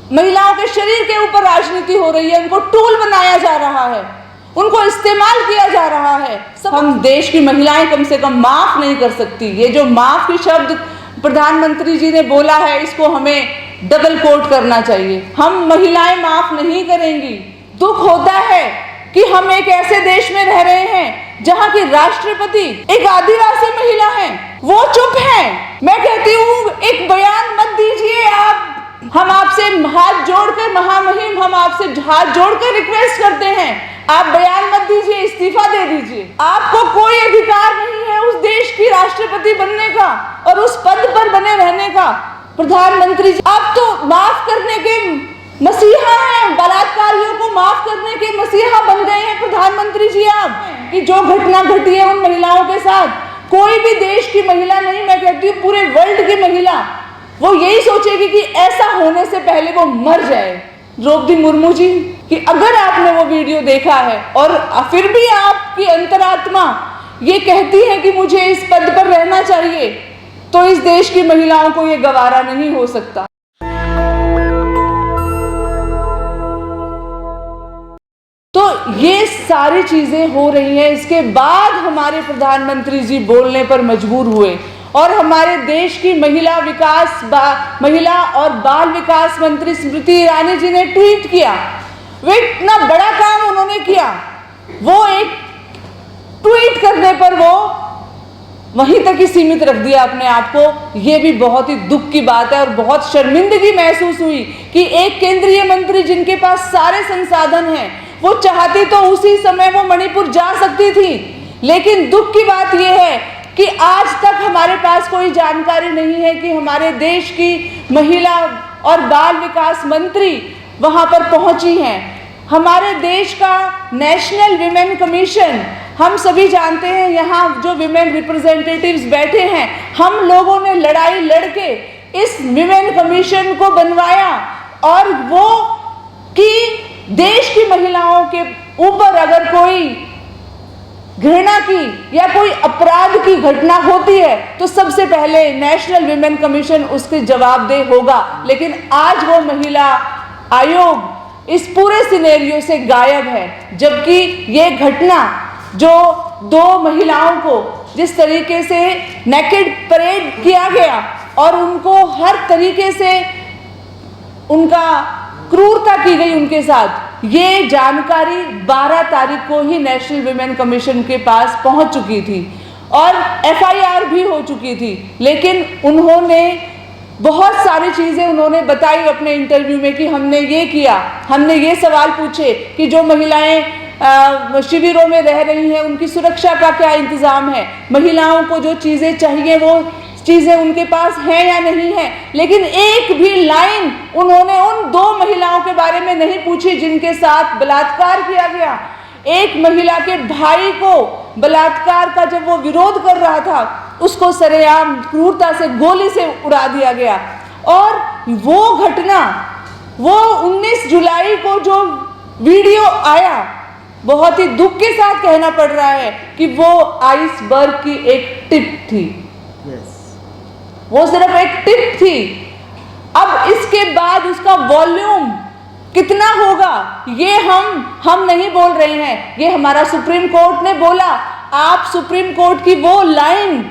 महिलाओं के शरीर के ऊपर राजनीति हो रही है, उनको टूल बनाया जा रहा है, उनको इस्तेमाल किया जा रहा है। हम देश की महिलाएं कम से कम माफ नहीं कर सकती। ये जो माफ की शब्द प्रधानमंत्री जी ने बोला है, इसको हमें डबल कोट करना चाहिए। हम महिलाएं माफ नहीं करेंगी। दुख होता है कि हम एक ऐसे देश में रह रहे हैं जहां की राष्ट्रपति एक आदिवासी महिला है, वो चुप है। मैं कहती हूँ एक बयान मत दीजिए आप। हम आपसे हाथ जोड़कर महामहिम, हम आपसे हाथ जोड़कर रिक्वेस्ट करते हैं, आप बयान मत दीजिए, इस्तीफा दे दीजिए। आपको कोई अधिकार नहीं है उस देश की राष्ट्रपति बनने का और उस पद पर बने रहने का। प्रधानमंत्री जी, आप तो माफ करने के मसीहा हैं, बलात्कारियों को माफ करने के मसीहा बन गए हैं प्रधानमंत्री जी आप। कि जो घटना घटी है उन महिलाओं के साथ, कोई भी देश की महिला नहीं, मैं कहती हूँ पूरे वर्ल्ड की महिला, वो यही सोचेगी कि ऐसा होने से पहले वो मर जाए। द्रौपदी मुर्मू जी, कि अगर आपने वो वीडियो देखा है और फिर भी आपकी अंतरात्मा ये कहती है कि मुझे इस पद पर रहना चाहिए, तो इस देश की महिलाओं को ये गवारा नहीं हो सकता। तो ये सारी चीजें हो रही हैं, इसके बाद हमारे प्रधानमंत्री जी बोलने पर मजबूर हुए और हमारे देश की महिला और बाल विकास मंत्री स्मृति ईरानी जी ने ट्वीट किया। वे इतना बड़ा काम उन्होंने किया, वो एक ट्वीट करने पर वो वहीं तक ही सीमित रख दिया अपने आप को। ये भी बहुत ही दुख की बात है और बहुत शर्मिंदगी महसूस हुई कि एक केंद्रीय मंत्री जिनके पास सारे संसाधन हैं, वो चाहती तो उसी समय वो मणिपुर जा सकती थी। लेकिन दुख की बात यह है कि आज तक हमारे पास कोई जानकारी नहीं है कि हमारे देश की महिला और बाल विकास मंत्री वहां पर पहुंची हैं। हमारे देश का नेशनल विमेन कमीशन, हम सभी जानते हैं, यहाँ जो विमेन रिप्रेजेंटेटिव्स बैठे हैं, हम लोगों ने लड़ाई लड़के इस विमेन कमीशन को बनवाया और वो कि देश की महिलाओं के ऊपर अगर कोई घृणा की या कोई अपराध की घटना होती है तो सबसे पहले नेशनल विमेन कमीशन उसके जवाबदेह होगा। लेकिन आज वो महिला आयोग इस पूरे सिनेरियो से गायब है, जबकि ये घटना जो 2 महिलाओं को जिस तरीके से नेकेड परेड किया गया और उनको हर तरीके से उनका क्रूरता की गई उनके साथ, ये जानकारी 12 तारीख को ही नेशनल विमेन कमीशन के पास पहुंच चुकी थी और FIR भी हो चुकी थी। लेकिन उन्होंने बहुत सारी चीज़ें उन्होंने बताई अपने इंटरव्यू में कि हमने ये किया, हमने ये सवाल पूछे कि जो महिलाएं शिविरों में रह रही हैं उनकी सुरक्षा का क्या इंतज़ाम है, महिलाओं को जो चीज़ें चाहिए वो चीज़ें उनके पास हैं या नहीं है। लेकिन एक भी लाइन उन्होंने उन 2 महिलाओं के बारे में नहीं पूछी जिनके साथ बलात्कार किया गया। एक महिला के भाई को बलात्कार का जब वो विरोध कर रहा था, उसको सरेआम क्रूरता से गोली से उड़ा दिया गया। और वो घटना, वो 19 जुलाई को जो वीडियो आया, बहुत ही दुख के साथ कहना पड़ रहा है कि वो आइसबर्ग की एक टिप थी। वो सिर्फ एक टिप थी। अब इसके बाद उसका वॉल्यूम कितना होगा ये हम नहीं बोल रहे हैं, ये हमारा सुप्रीम कोर्ट ने बोला। आप सुप्रीम कोर्ट की वो लाइन,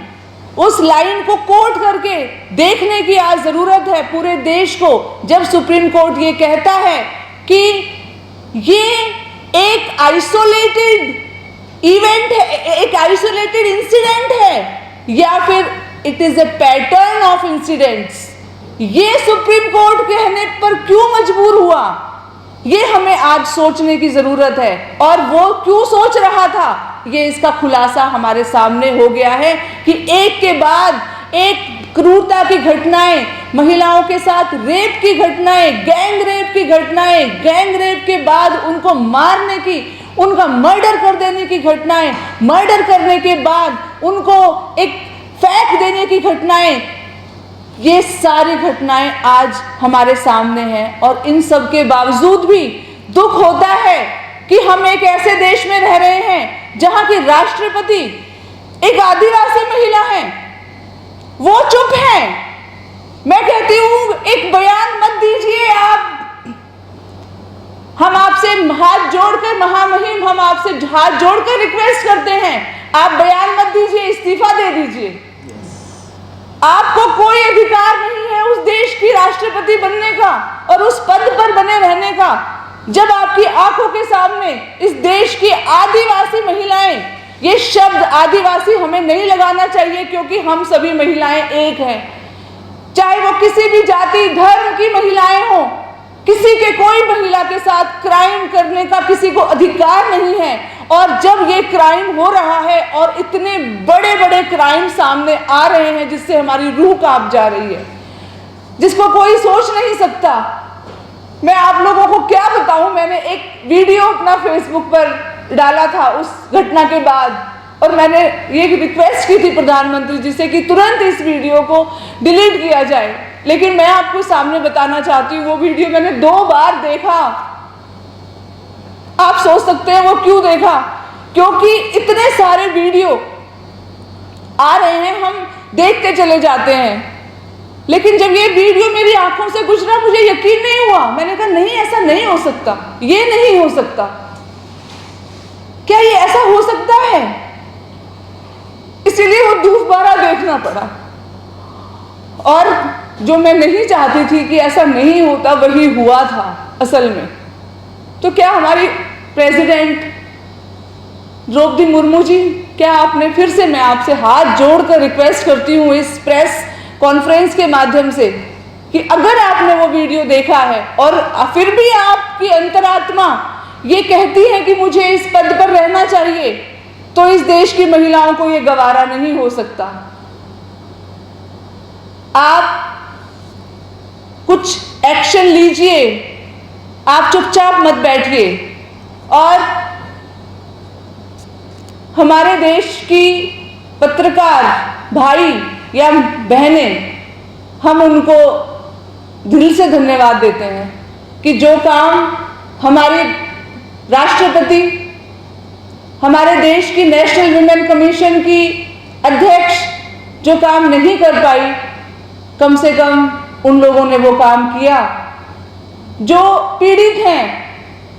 उस लाइन को कोट करके देखने की आज जरूरत है पूरे देश को। जब सुप्रीम कोर्ट ये कहता है कि ये एक आइसोलेटेड इवेंट है, एक आइसोलेटेड इंसिडेंट है या फिर it is a pattern of incidents, ये सुप्रीम कोर्ट कहने पर क्यों मजबूर हुआ, ये हमें आज सोचने की जरूरत है। और वो क्यों सोच रहा था, ये इसका खुलासा हमारे सामने हो गया है कि एक के बाद एक क्रूरता की घटनाएं, महिलाओं के साथ रेप की घटनाएं, गैंग रेप की घटनाएं, गैंग रेप के बाद उनको मारने की, उनका मर्डर कर देने की घटनाएं, मर्डर करने के बाद उनको एक फेंक देने की घटनाएं, ये सारी घटनाएं आज हमारे सामने हैं। और इन सब के बावजूद भी दुख होता है कि हम एक ऐसे देश में रह रहे हैं जहां की राष्ट्रपति एक आदिवासी महिला है, वो चुप है। मैं कहती हूं एक बयान मत दीजिए आप। महामहिम, हम आपसे हाथ जोड़कर रिक्वेस्ट करते हैं, आप बयान मत दीजिए, इस्तीफा दे दीजिए। आपको कोई अधिकार नहीं है उस देश की राष्ट्रपति बनने का और उस पद पर बने रहने का, जब आपकी आंखों के सामने इस देश की आदिवासी महिलाएं, ये शब्द आदिवासी हमें नहीं लगाना चाहिए क्योंकि हम सभी महिलाएं एक हैं, चाहे वो किसी भी जाति धर्म की महिलाएं हो, किसी के कोई महिला के साथ क्राइम करने का किसी को अधिकार नहीं है। और जब ये क्राइम हो रहा है और इतने बड़े बड़े क्राइम सामने आ रहे हैं जिससे हमारी रूह कांप जा रही है, जिसको कोई सोच नहीं सकता। मैं आप लोगों को क्या बताऊं, मैंने एक वीडियो अपना फेसबुक पर डाला था उस घटना के बाद, और मैंने ये रिक्वेस्ट की थी प्रधानमंत्री जी से कि तुरंत इस वीडियो को डिलीट किया जाए। लेकिन मैं आपको सामने बताना चाहती हूँ, वो वीडियो मैंने 2 बार देखा। आप सोच सकते हैं वो क्यों देखा, क्योंकि इतने सारे वीडियो आ रहे हैं, हम देखते चले जाते हैं, लेकिन जब ये वीडियो मेरी आंखों से गुजरा मुझे यकीन नहीं हुआ। मैंने कहा नहीं, ऐसा नहीं हो सकता, ये नहीं हो सकता, क्या ये ऐसा हो सकता है? इसीलिए वो दोबारा देखना पड़ा। और जो मैं नहीं चाहती थी कि ऐसा नहीं होता, वही हुआ था असल में। तो क्या हमारी प्रेसिडेंट द्रौपदी मुर्मू जी, क्या आपने फिर से, मैं आपसे हाथ जोड़कर रिक्वेस्ट करती हूँ इस प्रेस कॉन्फ्रेंस के माध्यम से कि अगर आपने वो वीडियो देखा है और फिर भी आपकी अंतरात्मा ये कहती है कि मुझे इस पद पर रहना चाहिए, तो इस देश की महिलाओं को ये गवारा नहीं हो सकता। आप कुछ एक्शन लीजिए, आप चुपचाप मत बैठिए। और हमारे देश की पत्रकार भाई या बहनें, हम उनको दिल से धन्यवाद देते हैं कि जो काम हमारे राष्ट्रपति, हमारे देश की नेशनल वुमेन कमीशन की अध्यक्ष जो काम नहीं कर पाई, कम से कम उन लोगों ने वो काम किया। जो पीड़ित हैं,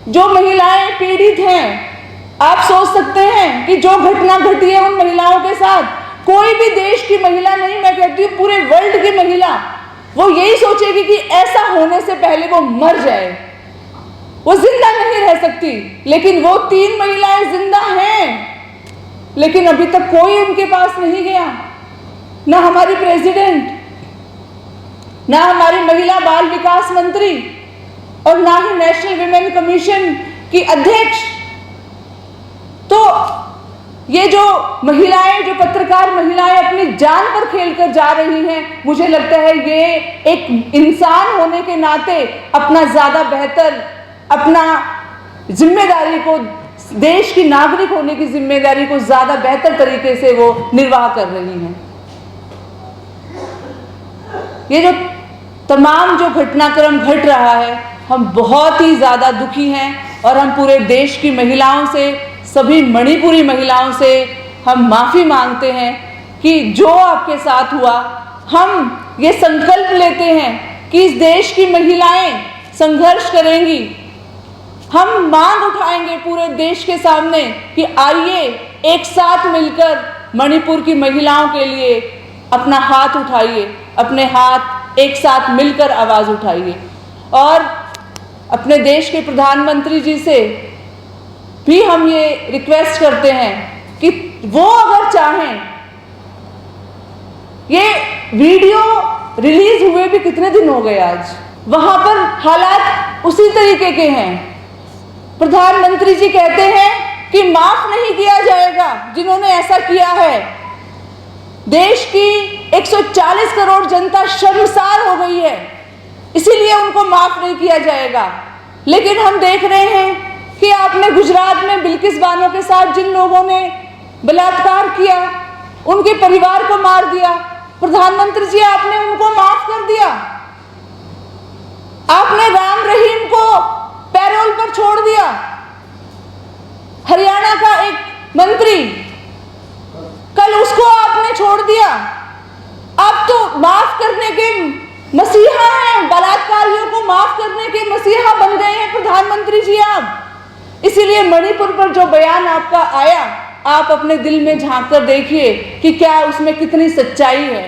जो महिलाएं पीड़ित हैं, आप सोच सकते हैं कि जो घटना घटी है उन महिलाओं के साथ, कोई भी देश की महिला नहीं, मैं कहती हूँ पूरे वर्ल्ड की महिला, वो यही सोचेगी कि ऐसा होने से पहले वो मर जाए, वो जिंदा नहीं रह सकती। लेकिन वो 3 महिलाएं जिंदा हैं, लेकिन अभी तक कोई उनके पास नहीं गया, ना हमारी प्रेसिडेंट, ना हमारी महिला बाल विकास मंत्री, और ना ही नेशनल विमेन कमीशन की अध्यक्ष। तो ये जो महिलाएं, जो पत्रकार महिलाएं अपनी जान पर खेलकर जा रही हैं, मुझे लगता है ये एक इंसान होने के नाते अपना ज्यादा बेहतर, अपना जिम्मेदारी को, देश की नागरिक होने की जिम्मेदारी को ज्यादा बेहतर तरीके से वो निर्वाह कर रही हैं। ये जो तमाम जो घटनाक्रम घट रहा है, हम बहुत ही ज्यादा दुखी हैं और हम पूरे देश की महिलाओं से, सभी मणिपुरी महिलाओं से हम माफी मांगते हैं कि जो आपके साथ हुआ, हम ये संकल्प लेते हैं कि इस देश की महिलाएं संघर्ष करेंगी। हम मांग उठाएंगे पूरे देश के सामने कि आइए एक साथ मिलकर मणिपुर की महिलाओं के लिए अपना हाथ उठाइए, अपने हाथ एक साथ मिलकर आवाज उठाइए। और अपने देश के प्रधानमंत्री जी से भी हम ये रिक्वेस्ट करते हैं कि वो अगर चाहें, ये वीडियो रिलीज हुए भी कितने दिन हो गए आज, वहां पर हालात उसी तरीके के हैं। प्रधानमंत्री जी कहते हैं कि माफ नहीं किया जाएगा जिन्होंने ऐसा किया है। देश की 140 करोड़ जनता शर्मसार हो गई है, इसीलिए उनको माफ नहीं किया जाएगा। लेकिन हम देख रहे हैं कि आपने गुजरात में बिल्किस बानो के साथ जिन लोगों ने बलात्कार किया, उनके परिवार को मार दिया, प्रधानमंत्री जी आपने उनको माफ कर दिया। आपने राम रहीम को पैरोल पर छोड़ दिया। हरियाणा का एक मंत्री, कल उसको आपने छोड़ दिया। आप तो माफ करने के मसीहा हैं, बलात्कारियों को माफ करने के मसीहा बन गए हैं प्रधानमंत्री जी। आप इसीलिए मणिपुर पर जो बयान आपका आया, आप अपने दिल में झांक कर देखिए कि क्या उसमें कितनी सच्चाई है।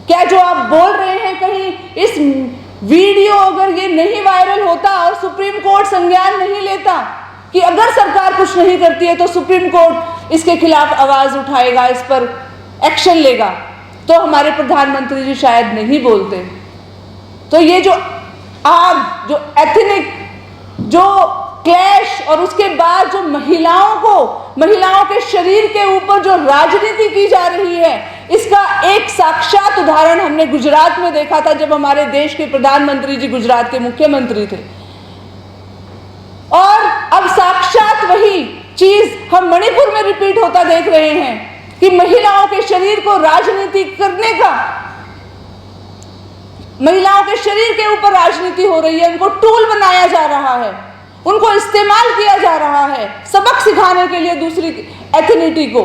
क्या जो आप बोल रहे हैं, कहीं इस वीडियो अगर ये नहीं वायरल होता और सुप्रीम कोर्ट संज्ञान नहीं लेता कि अगर सरकार कुछ नहीं करती है तो सुप्रीम कोर्ट इसके खिलाफ आवाज उठाएगा, इस पर एक्शन लेगा, तो हमारे प्रधानमंत्री जी शायद नहीं बोलते। तो ये जो आग, जो एथनिक, जो क्लैश और उसके बाद जो महिलाओं के शरीर के ऊपर जो राजनीति की जा रही है, इसका एक साक्षात उदाहरण हमने गुजरात में देखा था, जब हमारे देश के प्रधानमंत्री जी गुजरात के मुख्यमंत्री थे। और अब साक्षात वही चीज हम मणिपुर में रिपीट होता देख रहे हैं कि महिलाओं के शरीर को राजनीति करने का, महिलाओं के शरीर के ऊपर राजनीति हो रही है, उनको टूल बनाया जा रहा है, उनको इस्तेमाल किया जा रहा है सबक सिखाने के लिए दूसरी एथनिटी को।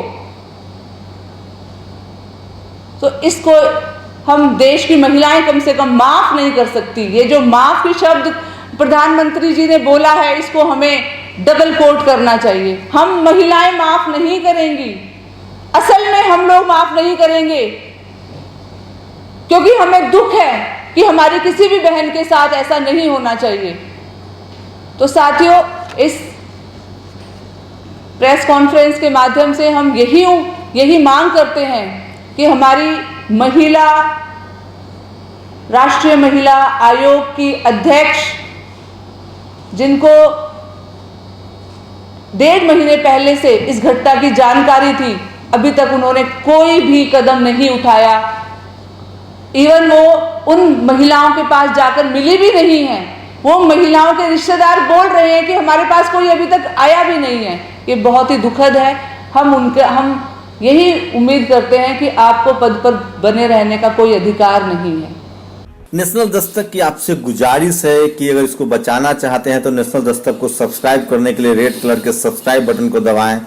तो इसको हम देश की महिलाएं कम से कम माफ नहीं कर सकती। ये जो माफ की शब्द प्रधानमंत्री जी ने बोला है, इसको हमें डबल कोट करना चाहिए। हम महिलाएं माफ नहीं करेंगी, असल में हम लोग माफ नहीं करेंगे, क्योंकि हमें दुख है कि हमारी किसी भी बहन के साथ ऐसा नहीं होना चाहिए। तो साथियों, इस प्रेस कॉन्फ्रेंस के माध्यम से हम यही मांग करते हैं कि हमारी राष्ट्रीय महिला आयोग की अध्यक्ष, जिनको 1.5 महीने पहले से इस घटना की जानकारी थी, अभी तक उन्होंने कोई भी कदम नहीं उठाया। इवन वो उन महिलाओं के पास जाकर मिली भी नहीं है। वो महिलाओं के रिश्तेदार बोल रहे हैं कि हमारे पास कोई अभी तक आया भी नहीं है। ये बहुत ही दुखद है। हम यही उम्मीद करते हैं कि आपको पद पर बने रहने का कोई अधिकार नहीं है। नेशनल दस्तक की आपसे गुजारिश है कि अगर इसको बचाना चाहते हैं तो नेशनल दस्तक को सब्सक्राइब करने के लिए रेड कलर के सब्सक्राइब बटन को दबाएं,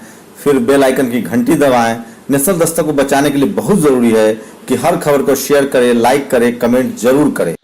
फिर बेल आइकन की घंटी दबाएं। नेशनल दस्तक को बचाने के लिए बहुत जरूरी है कि हर खबर को शेयर करें, लाइक करें, कमेंट जरूर करें।